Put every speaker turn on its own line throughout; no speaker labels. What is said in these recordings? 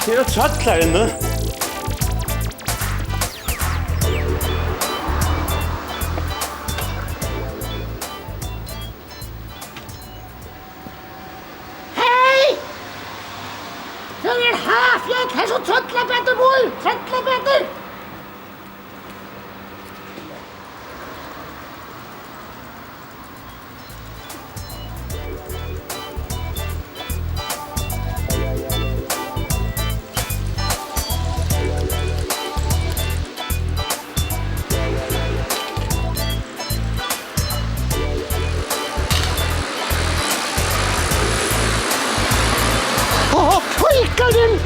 Det er trøttler inne.
Hei! Det er Hafjell, her så trøttler Petter Boll! Trøttler Petter! Pojkaren!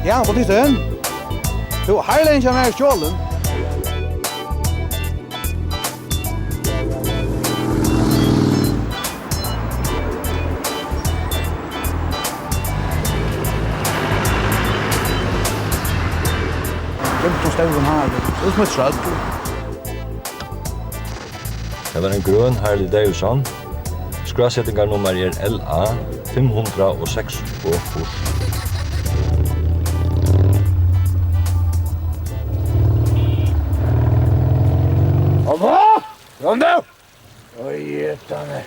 Ja, wat is det? Jo, Highlands är stjålen. Som stämmer här. Det är som ett sköld.
Det var en grön Harley Davidson. Skrassettingarnummer er LA 506 og kurs.
Hallå! Kom nu! Oj, jättarna.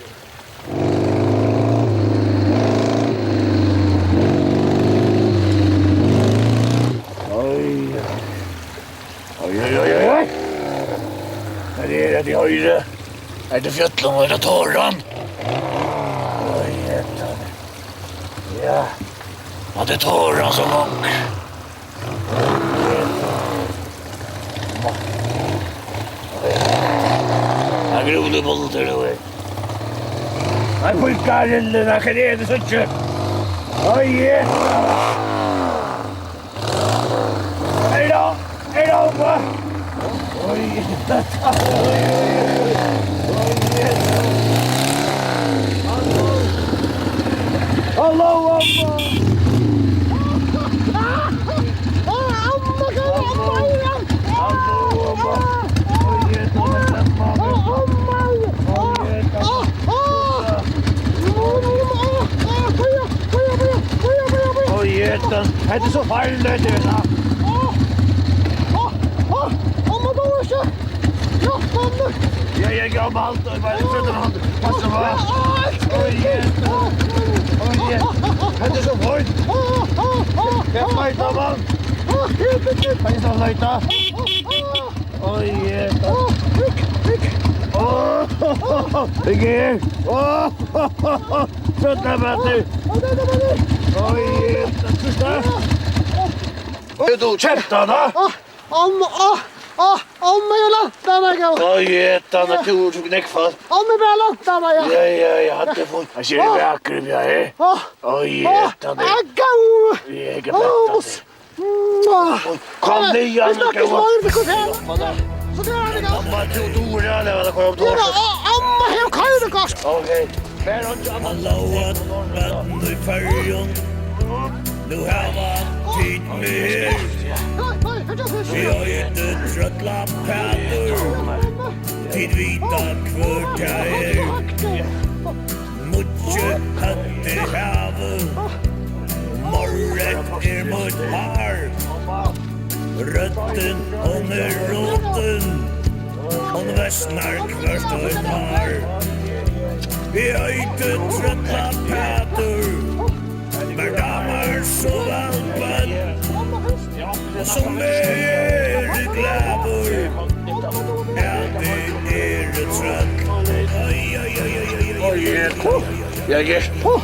Oj. Oj, oj, oj, oj. Vad är det till höjre? Är det fjättlen eller torran? Oj, jättarna. Ja. Ja, det är torran som lång. Jag grodde bulter då. Nej, pojkar, när kan det så tjockt? Oj! Hej då! Hej då! Oj! Hallå, mamma! Det är så farligt det där. Mamma då så. Ja, mamma. Ja, jag gammalt och bara sätter han. Passa va. Oj. Oj. Det är så hårt. Jag fightar man. Kan jag stå lite? Oj. Ingen. Sätta mig. Oj. Oj, du käftar då.
Amma jag låta mig gå.
Oj, det är tur som knäckfast.
Amma bara låta mig.
Ja, jag hade fått. Jag ser det vackert jag är. Oj, det är.
Agau.
Jag är bättre. Kom ni igen.
Så där det går.
Amma, du är det vad kom då.
Amma har kajrikost.
Okej. Men och
Hallå, men nu färjan. Nu har man tid med. Vi har inte tröttla päder. Tid vita kvörtajer. Mutsche hade havet. Morret mot har. Rötten hon roten. Hon väsnar kvörst och par. Vi har inte tröttla päder. Men damer så valpen. Som är glädjor. Ja, det är trött.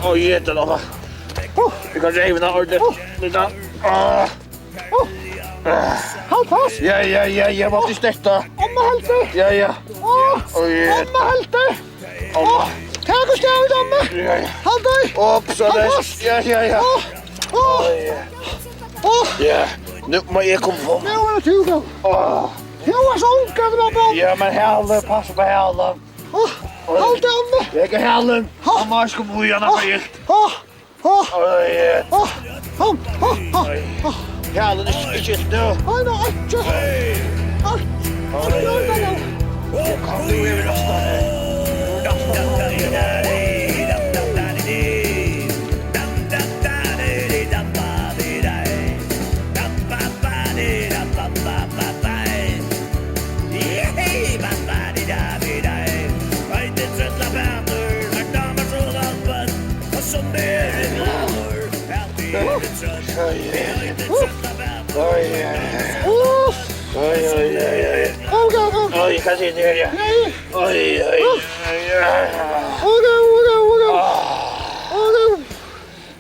Oj, det då. Vi kan rävna ordet.
Halt fast.
Ja, vad är detta?
Amma halte.
Ja. Oj.
Amma halte.
Amma.
Tack och stäv Amma.
Ja.
Halt dig.
Upp så där. Ja. Oj. Ja. Nu må jag komma fram.
Nu är det tuga. Jag var så onkel med barn.
Ja, men hällen, passa på hällen.
Halt dig Amma.
Jag är hällen. Amma ska bo gärna på gilt. Oj. Hällen är inte nu.
Oj, nå, atje.
Kom du över oss där. Oj, kan se det ja. Oj.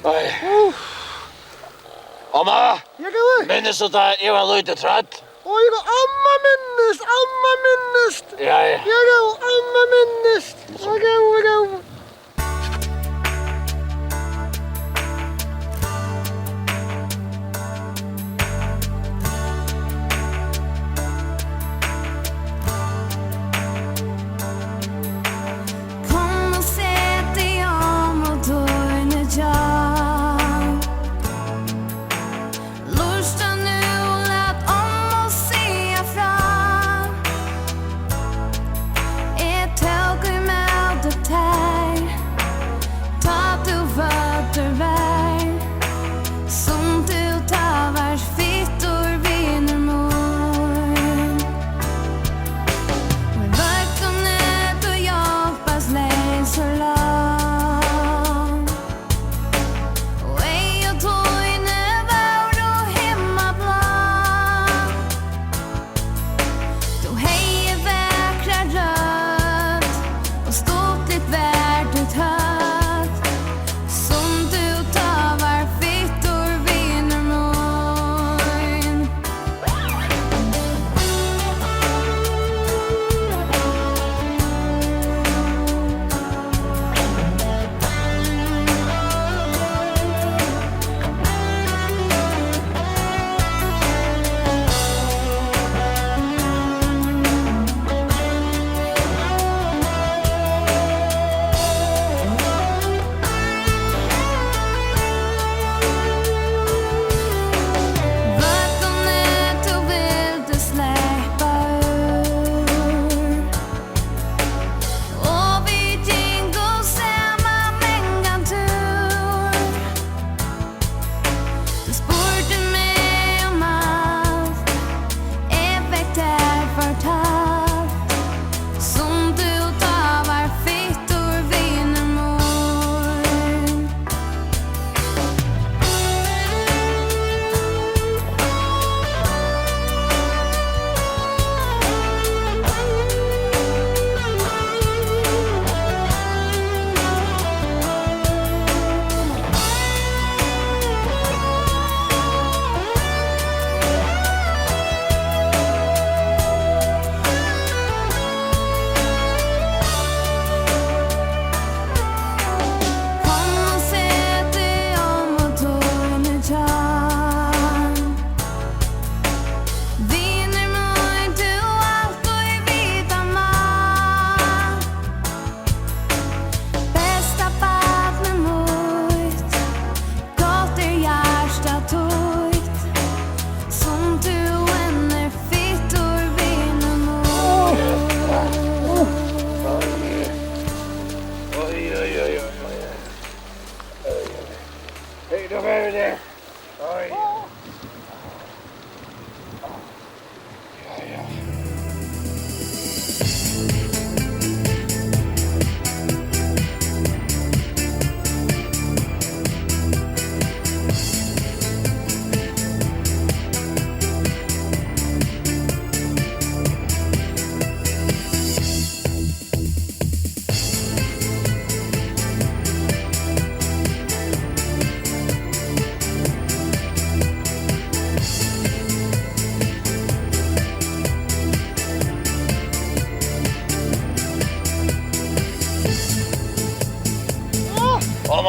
Oj. Amma, minnes du da jeg var lite trøtt?
Amma minnest.
Ja.
Amma minnest.
Kom och sätt dig om och dörren är jag. Lusta nu och lät om och se fram.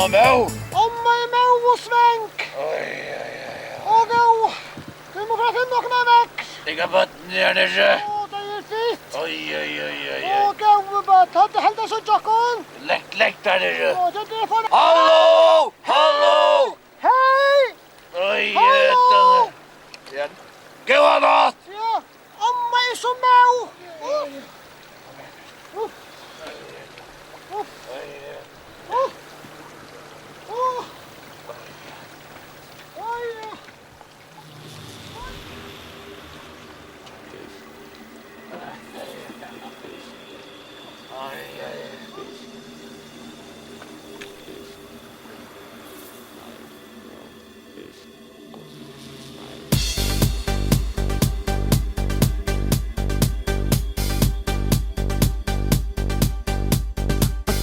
med.
Amma er med og svenk. Og gå. Du må få finne noe med vekst.
Ligger bøtten her nere.
Det er fint.
Oi.
Og gå, bare ta det helt så jakken.
Lekt der nere.
Og det er for...
Hallo!
Hei!
Oi,
Hallo!
Ja. Gå an natt!
Ja, amma er så med.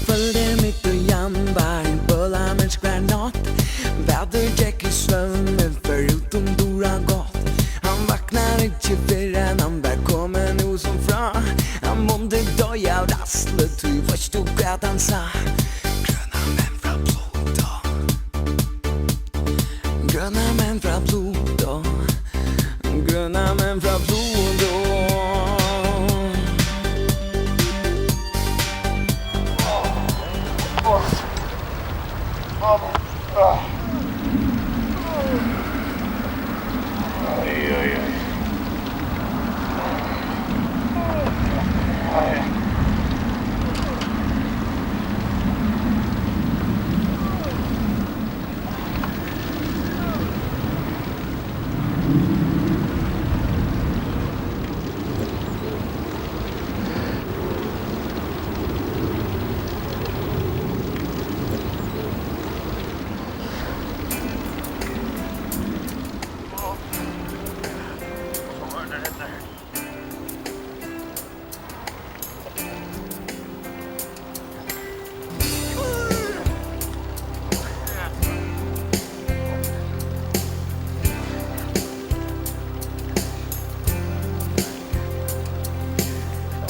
Följde mitt och jambar, bullar med skvärnat. Väderjack i svömmen förutom Dora gott. Han vaknar inte förrän han välkommen hos som fra. Han mådde doja av rasslet, ty förstod att han sa. Gröna män från Pluto. Gröna män från Pluto. Gröna män från Pluto.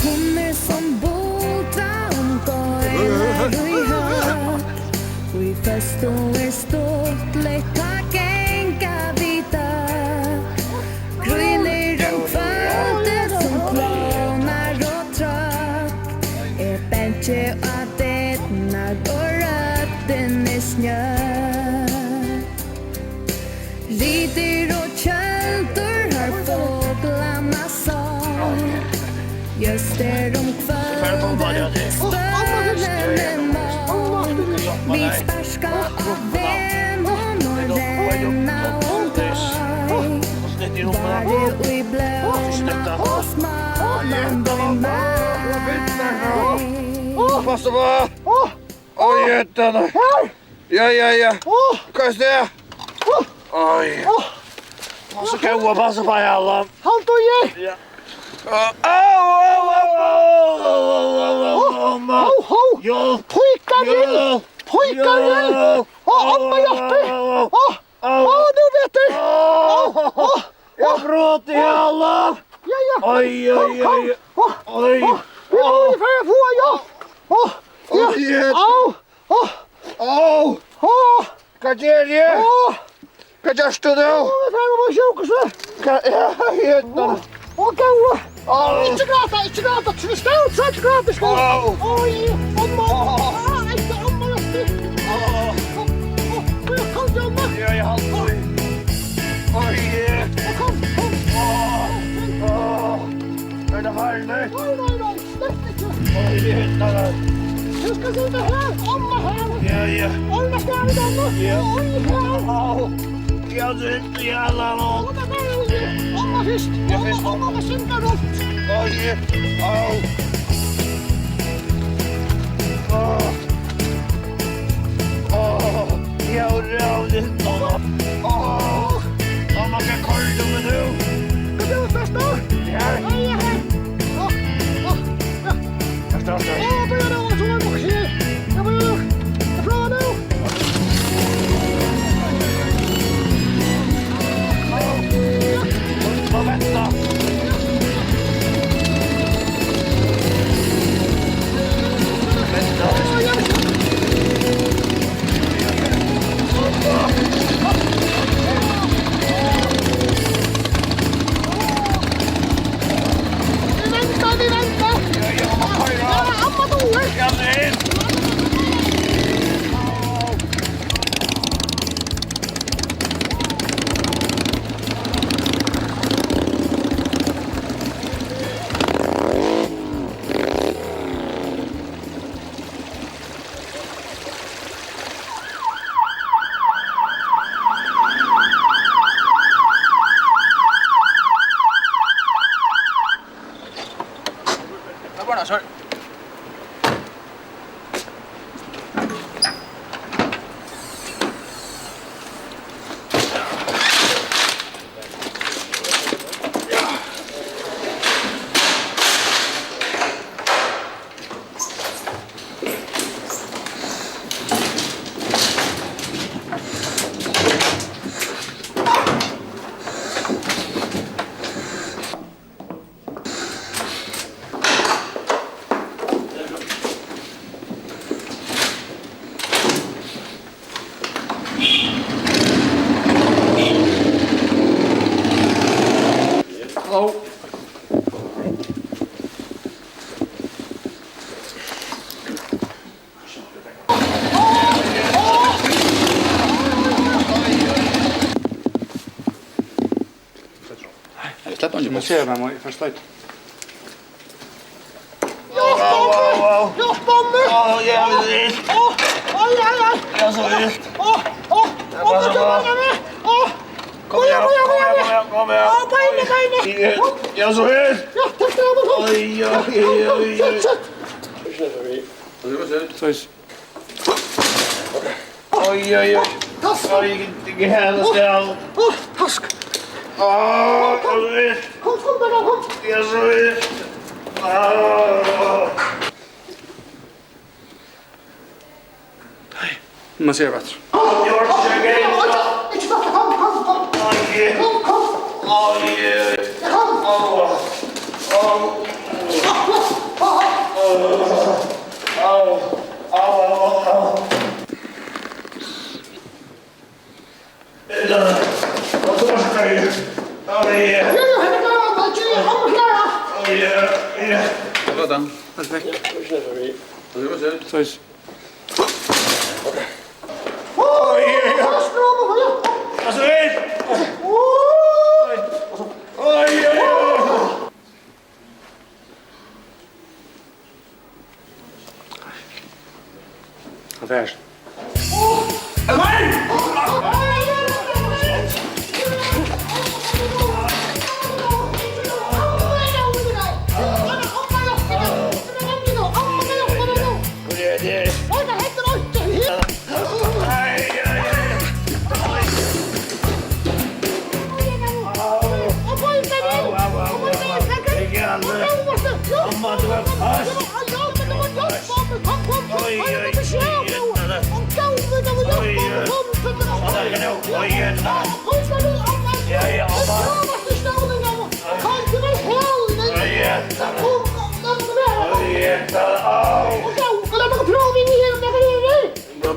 Hon är som båda om gårda i hör. Vi förstår ståtligt att gänga vidare. Gryler om följde som klonar och tröck. Bäntje att ätnar och rötten är snö. Rider och kölder har fåglarna sång. Just där om kvällen spönen är mån. Vi spärska av vänhån och ränna och taj. Bare och i blåna och smalan blir mig.
Passa på! Oj, jättarna! Ja. Vad är det? Oj. Passa på, passa på alla.
Halt og jeg.
Ja. Au!
Ho!
Jo!
Pojkaren! Amma hjelper! Du vet det!
Jag bröt i alla!
Ja.
Oj!
Vi må i för få, ja.
Au! Vad gör du? Vad gör du nu?
Vi får på sjukhuset.
Jättarna!
Og gå. Ikke gråta. Tvist ut, så ikke gråta. Oj, amma. Ikke amma, vet du. Kan du, amma?
Ja, jag har det. Oj!
Kom.
Är det farligt?
Nej, slett ikke.
Oj, jättarna!
Du skal sitte her, amma her.
Ja.
Alla skal vi danna. Oj, her.
Au! Jag drar i alla lån.
Amma först. Amma var synka runt.
Oj! Au! Jag rövde man kan kolla med nu.
Ska du förstå?
Ja. Jag startar.
Börja då, så långt också. Jag börjar nu. Jag provar nu.
Vänta.
sorry.
Släpp han ju bort.
Ser man först ut.
Jag spänner!
Åh, jävligt.
Oj!
Jag så vilt.
Åh, vad du var med!
Kom igen.
Beine!
Jag så vilt.
Ja, tack ska du ha!
Oj.
Så
Oj.
Task!
Vilken härlig ställ.
Task!
Jag så vilt.
Kom, kom!
Jag så vilt.
man ser bättre.
Inte starta, kom!
Redan. Perfekt. Så
Alltså vet.
affärs.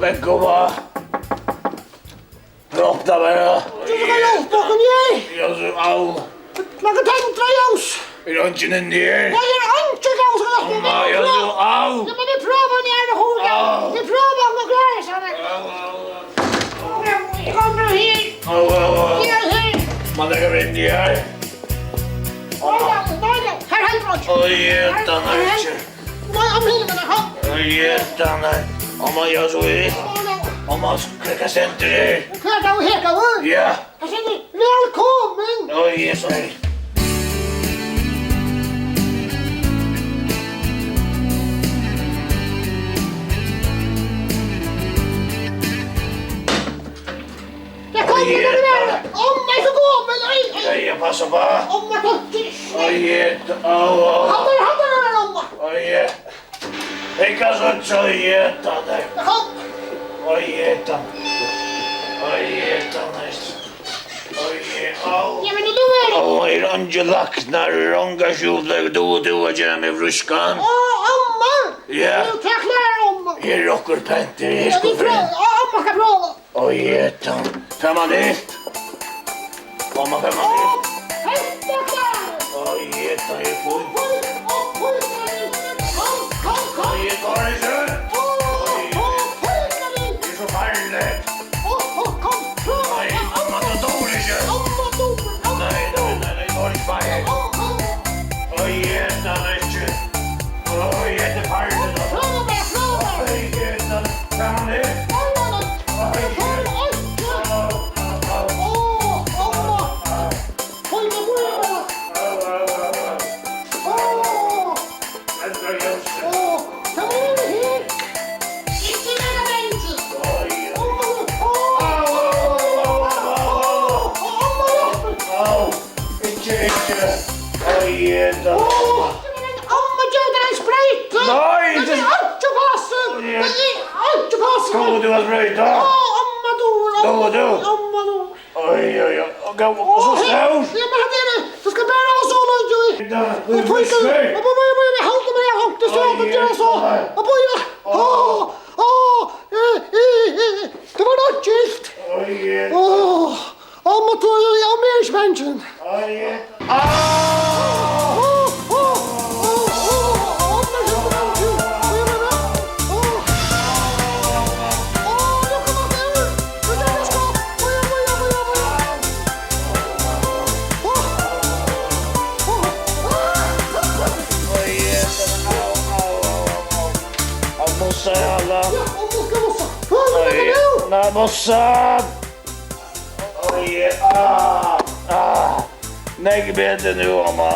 Men kom va. Prata bara. Jag så au. Är du inte in där? Mamma, jag så au. Man lägger in där. Oj, jättarna. Oj, jättarna. Om man gör så är om man kläcker center där. Ja.
Välkommen!
Oj, så är
Jag kommer med det! Om mig så går men
jag passar bara.
om mig totti!
Oj,
Hade om!
oj. Eikä så jättarna. Oj, jättarna. Au.
Ja men nu är det!
Oj, rangelaknar, rangasjuvlar, du och jag med vruskan.
Amma!
Ja.
Nu tacklar Amma!
Här rockar Penter, här
Ja, vi
ska
prövar. Amma ska pröva!
Oj, jättarna. Permanent. Mamma permanent. Oj, jättarna är full. Oj, jättarna är kör. Det är så farligt. Oj, mamma tar dålig kör. Nej, var inte fire. Oj, jättarna är kör. Oj, jättefarligt. Oj, jättarna. Permanent. Oj,
Amma gör en sprit!
Nej, inte...
Det är alkoholsen! Det är alkoholsen!
Kom du har spröjt då?
Amma då! Amma då!
Oj, och så stor.
Ja, men det är det! Du ska bära oss så långt, Joey! Och pojkar, jag börjar halta med det här. Det står att göra så. Jag börjar... Det var något gilt!
Oj,
Amma tror jag är mer spännande.
oj. Mossa alla. Nej, mossan. Oj, nej, bete nu, mamma.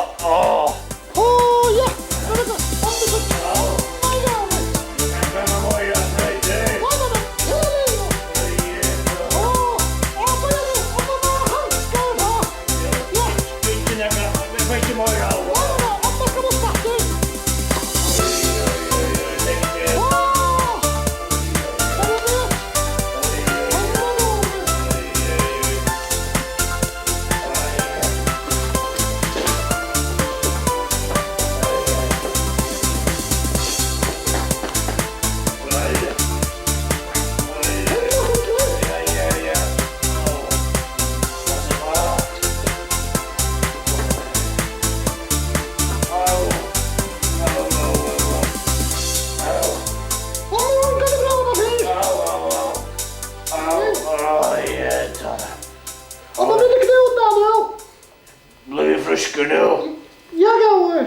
Blir friskare nu.
Jag går.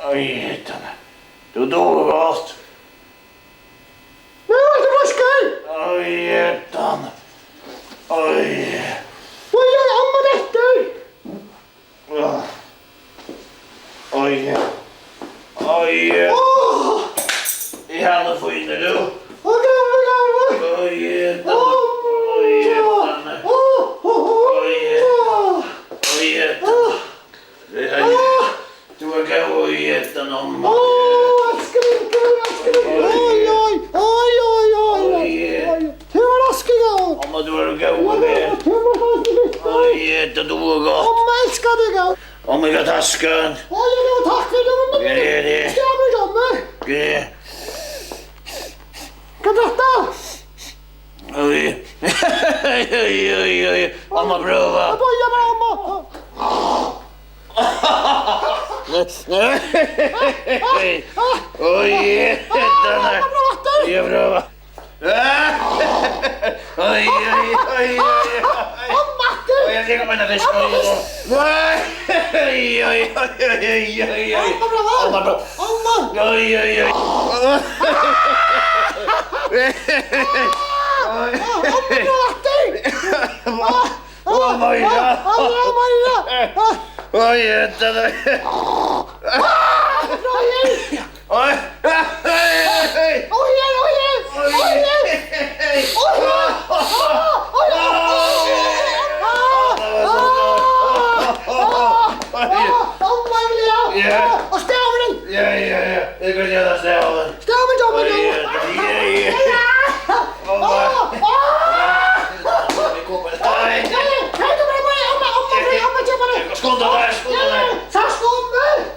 Oj, du dog gott.
Nu är det friskare.
Oj, oj.
Vad gör amma detta?
Oj. I handen får in du. Oj, du var gå i etan om.
Jag skriker. Oj. Hur var raskiga?
Om du var gå med. Oj, det dog gott.
Amma älskar dig.
Om jag taskan.
Tack för det. Ska jag bli gammal? Kan detta?
Oj. Mamma pröva.
Jag börjar med amma.
Oj, jag prövar. Oj. Jag ser kommer den fisk. Oj. Mamma pröva. Oj. Oj, vänta nu.
Och stävlen!
Ja, det kan jag stävlen.
Stävlen,
Skånda där.
Sarskommer!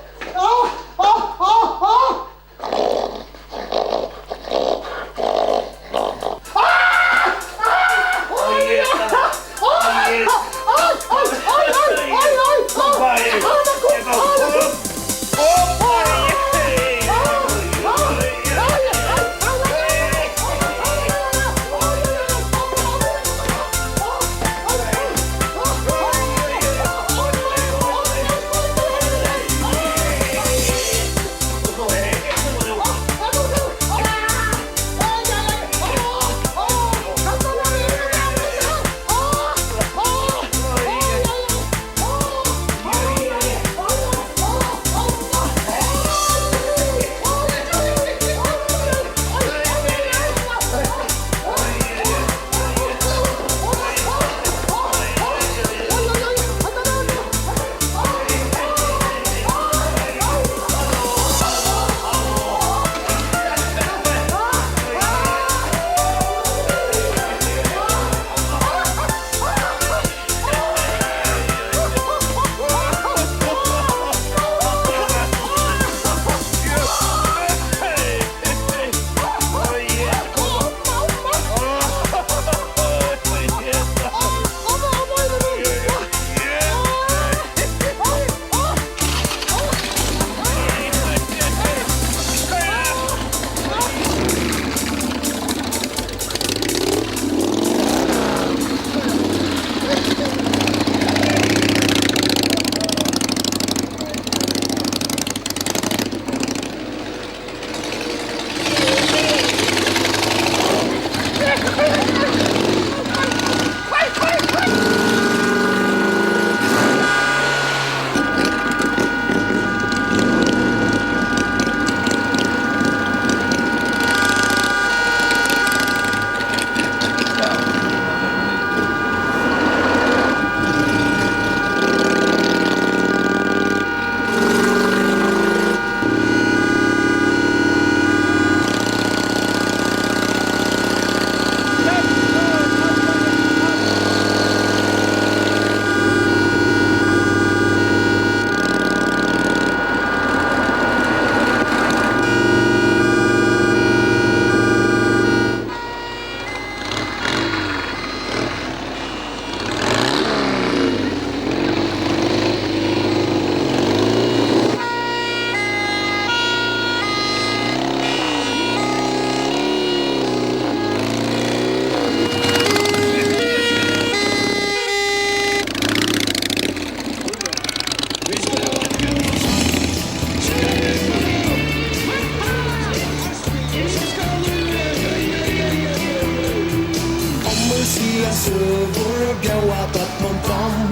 söver och gåa bötman fram.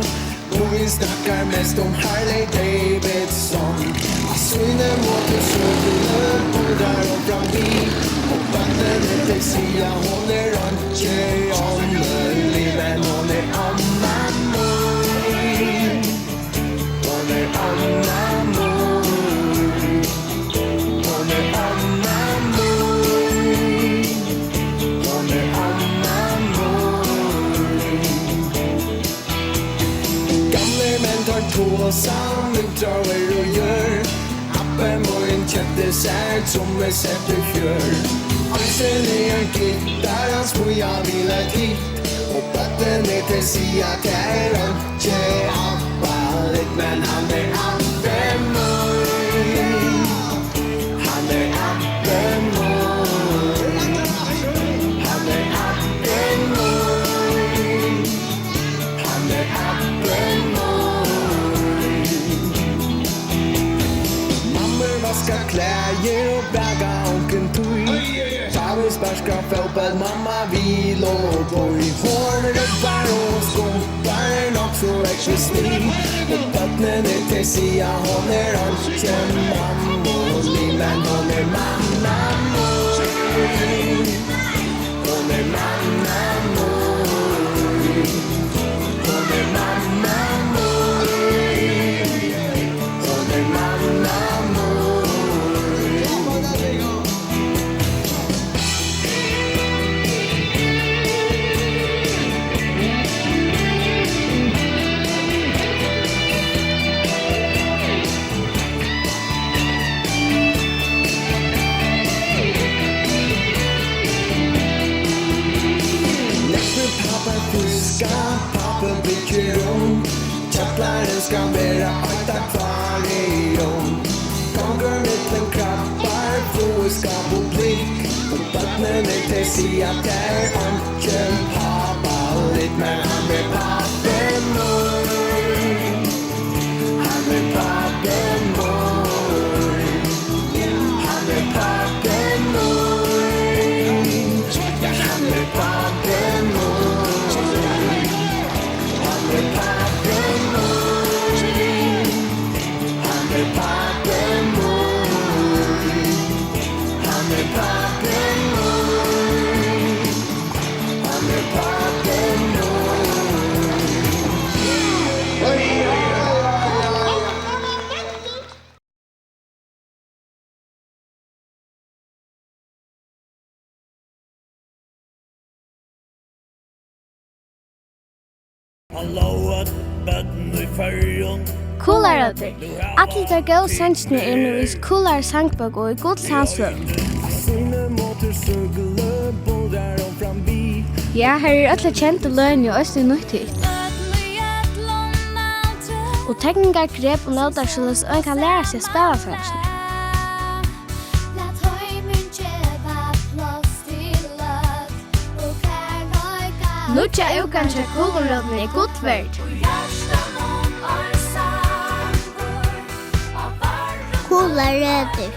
Och vi snackar mest om Harley Davidson. Syne motorsöver bordar och fram bil. Och vatten inte sia, hon inte omöjlig. Men hon Anna Mor. Hon Anna Mor. Hon Anna Mor. Hon Anna Mor. Gamle män tar på sam, utdrager och gör. Appen var en kättesärd som är sett i fjör. Axel är en gitarr, han skojar vill ett hit. Och bötten är till sig att jag är inte abbaligt. Men han är Appemor. Han är Appemor. Han är Appemor. Han är Appemor. Mammor vaskar kläder och bäga onken tui. Pavis sparskar fotboll, mamma vill och boj. Hårrubbar och skopar nog så existir. Och vattnen är till sia, hon är inte mammor. Men hon är mannamor. Hon är mannamor. Hon är mannamor. Hon är mannamor. Pappa bygger om. Tjattlaren ska vara ett akvarium. Gånger mittlen krabbar, får ska på blick. Och vattnen är till sig att det är inte pappaligt. Men han är Appemor. Han är Appemor. Han är Appemor. Ja, han är Appemor. Han är Appemor. Han är Appemor. Han är Appemor. Han är Appemor.
Hallå, bötten i färgen.
Kularötter. Alla tar gå sannsynne nu i kular sangbøk og i god sansfløk.
Syne motorsøgler, bordar og fram bil.
Ja, her er alle kjente løgn og øst i nøytid. Og tekniker, grep og noter skyldes og en kan lære seg spillerfølelsen. Nutja ukan til kularøttene er godt verdt.
Kularötter.